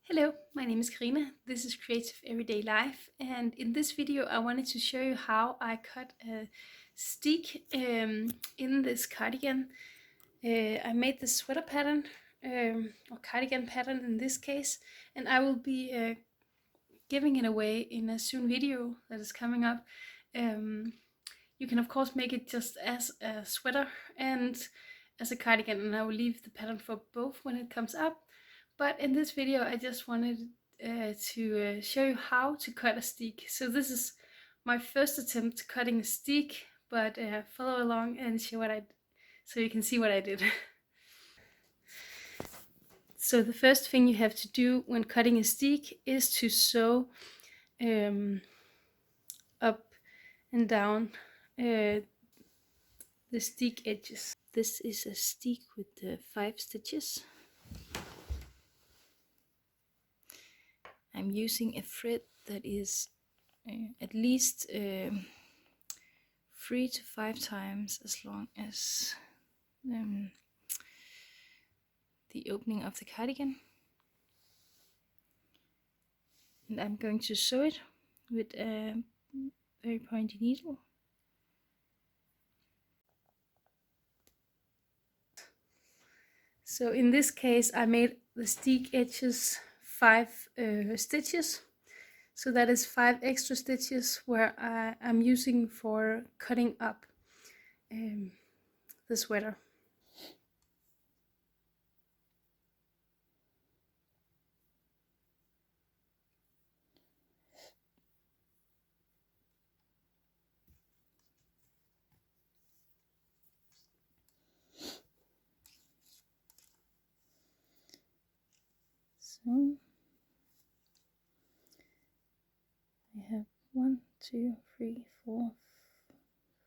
Hello, my name is Karina. This is Creative Everyday Life, and in this video I wanted to show you how I cut a steek in this cardigan. I made this sweater pattern, or cardigan pattern in this case, and I will be giving it away in a soon video that is coming up. You can of course make it just as a sweater and as a cardigan, and I will leave the pattern for both when it comes up. But in this video I just wanted to show you how to cut a steek. So this is my first attempt cutting a steek, but follow along and so you can see what I did. So the first thing you have to do when cutting a steek is to sew up and down the steek edges. This is a steek with 5 stitches. I'm using a thread that is at least 3 to 5 times as long as the opening of the cardigan, and I'm going to sew it with a very pointy needle. So in this case I made the steek edges 5 stitches, so that is 5 extra stitches where I'm using for cutting up the sweater. So I have 1, 2, 3, 4,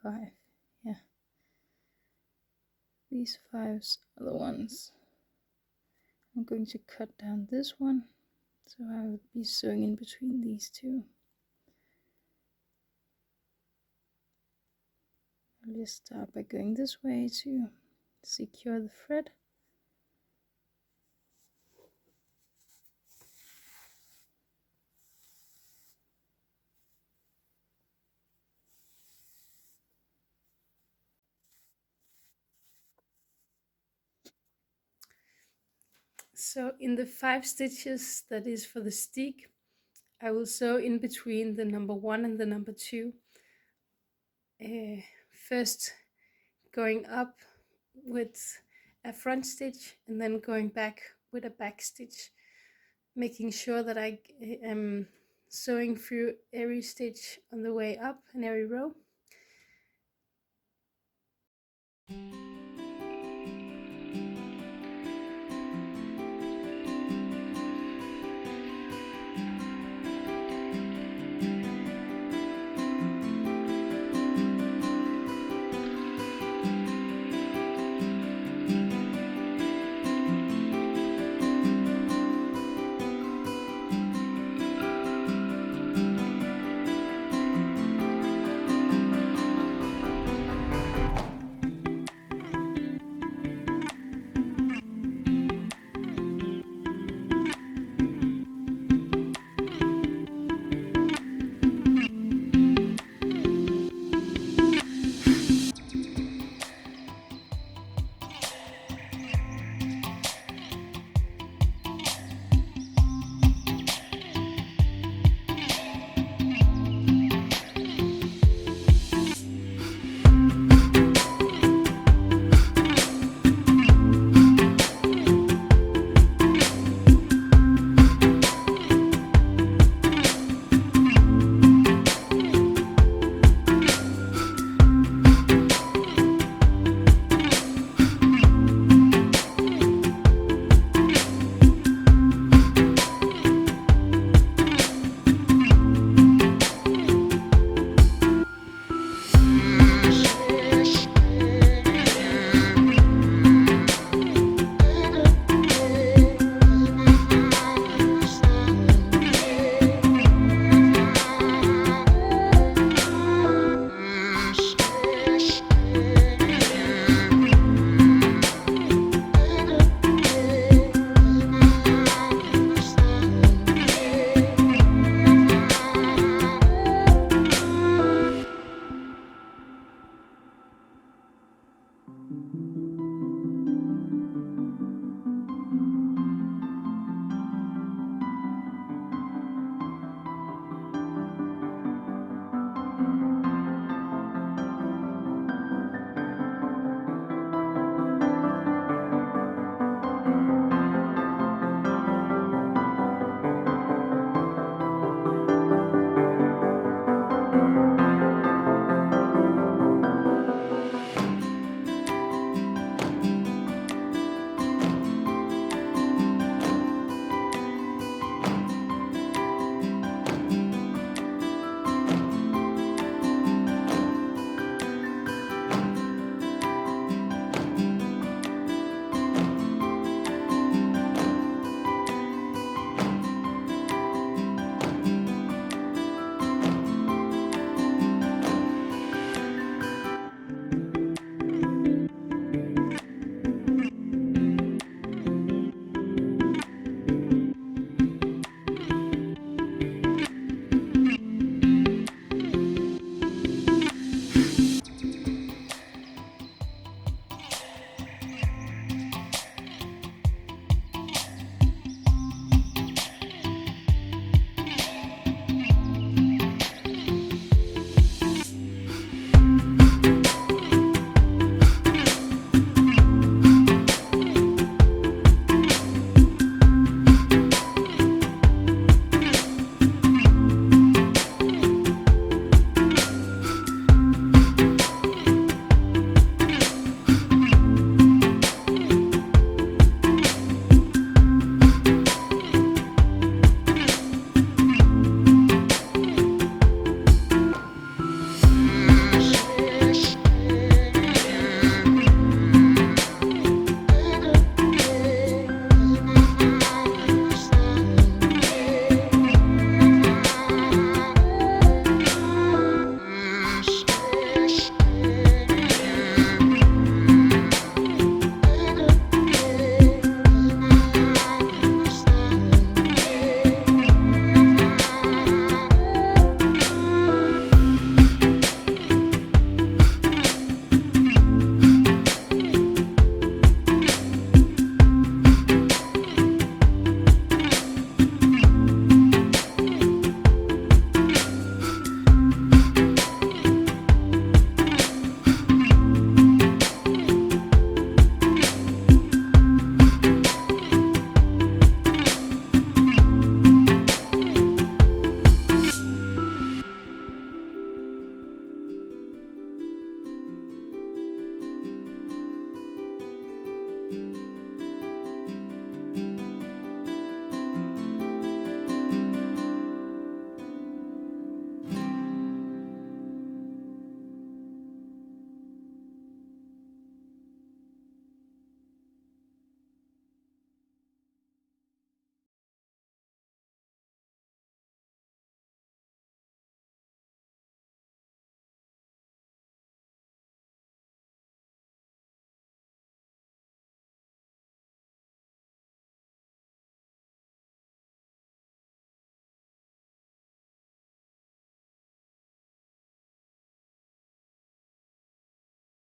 5. Yeah, these 5s are the ones I'm going to cut down this one, so I will be sewing in between these two. I'll just start by going this way to secure the thread. So in the 5 stitches that is for the steek, I will sew in between the number 1 and the number 2. First going up with a front stitch and then going back with a back stitch, making sure that I am sewing through every stitch on the way up and every row.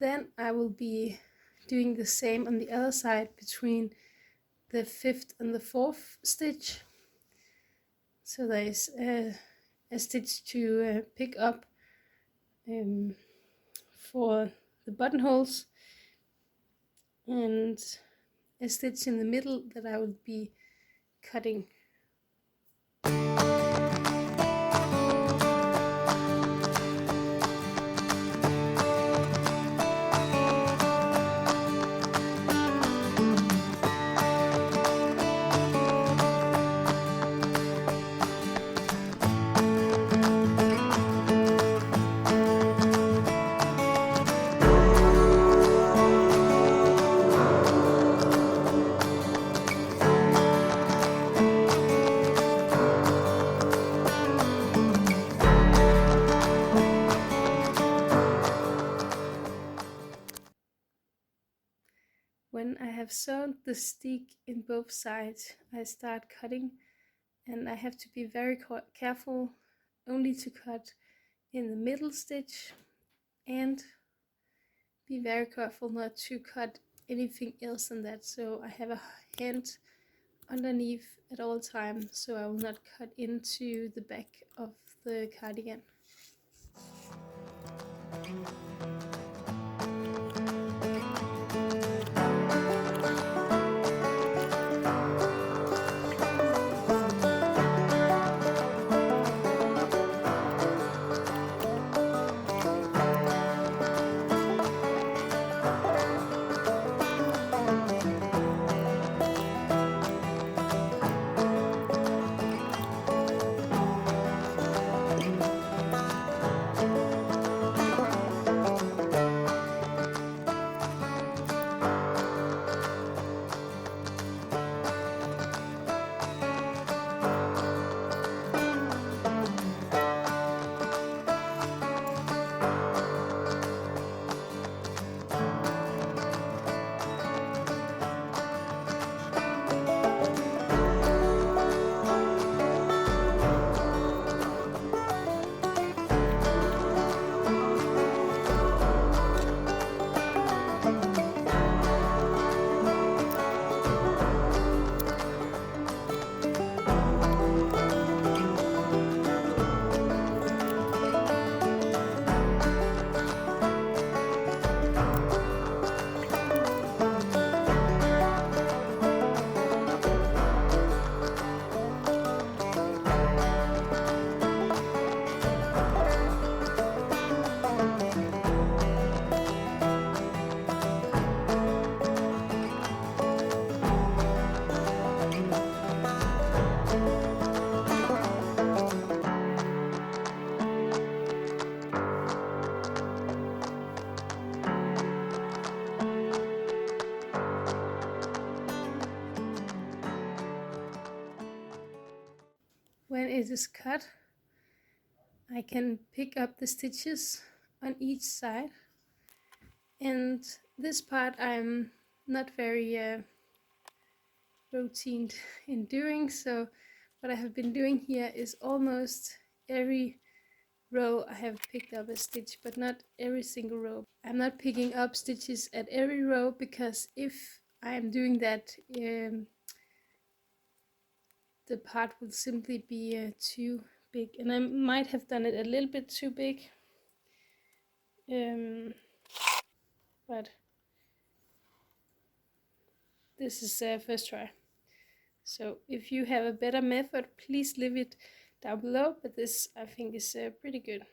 Then I will be doing the same on the other side between the 5th and the 4th stitch. So there is a stitch to pick up for the buttonholes, and a stitch in the middle that I will be cutting. When I have sewn the steek in both sides, I start cutting, and I have to be very careful only to cut in the middle stitch, and be very careful not to cut anything else than that. So I have a hand underneath at all times, so I will not cut into the back of the cardigan. When it is cut, I can pick up the stitches on each side, and this part I'm not very routine in doing, so what I have been doing here is almost every row I have picked up a stitch, but not every single row. I'm not picking up stitches at every row, because if I am doing that, the part will simply be too big, and I might have done it a little bit too big, but this is first try. So if you have a better method, please leave it down below, but this I think is pretty good.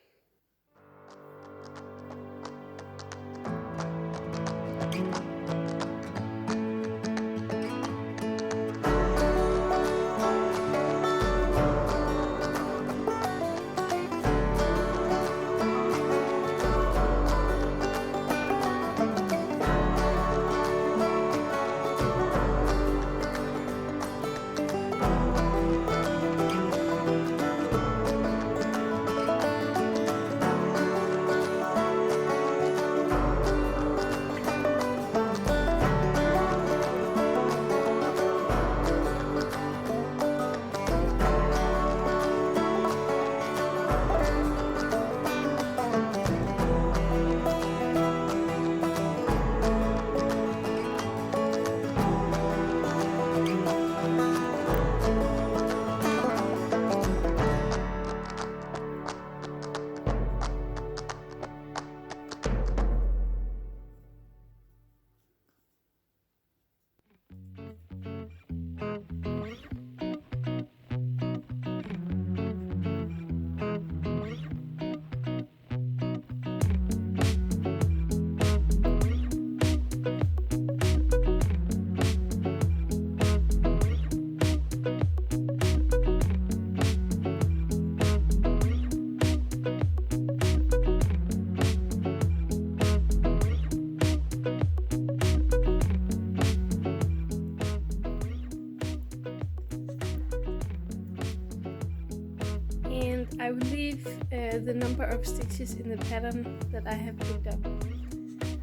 And I will leave the number of stitches in the pattern that I have picked up,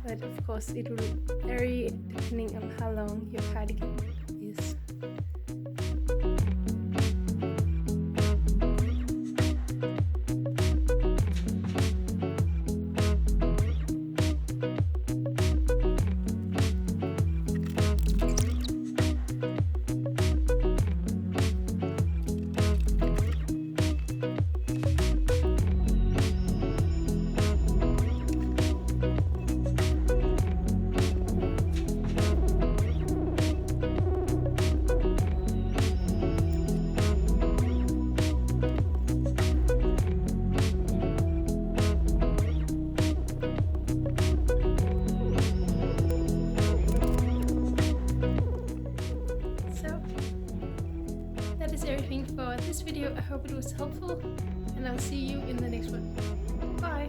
but of course it will vary depending on how long your cardigan is. That is everything for this video. I hope it was helpful, and I'll see you in the next one. Bye!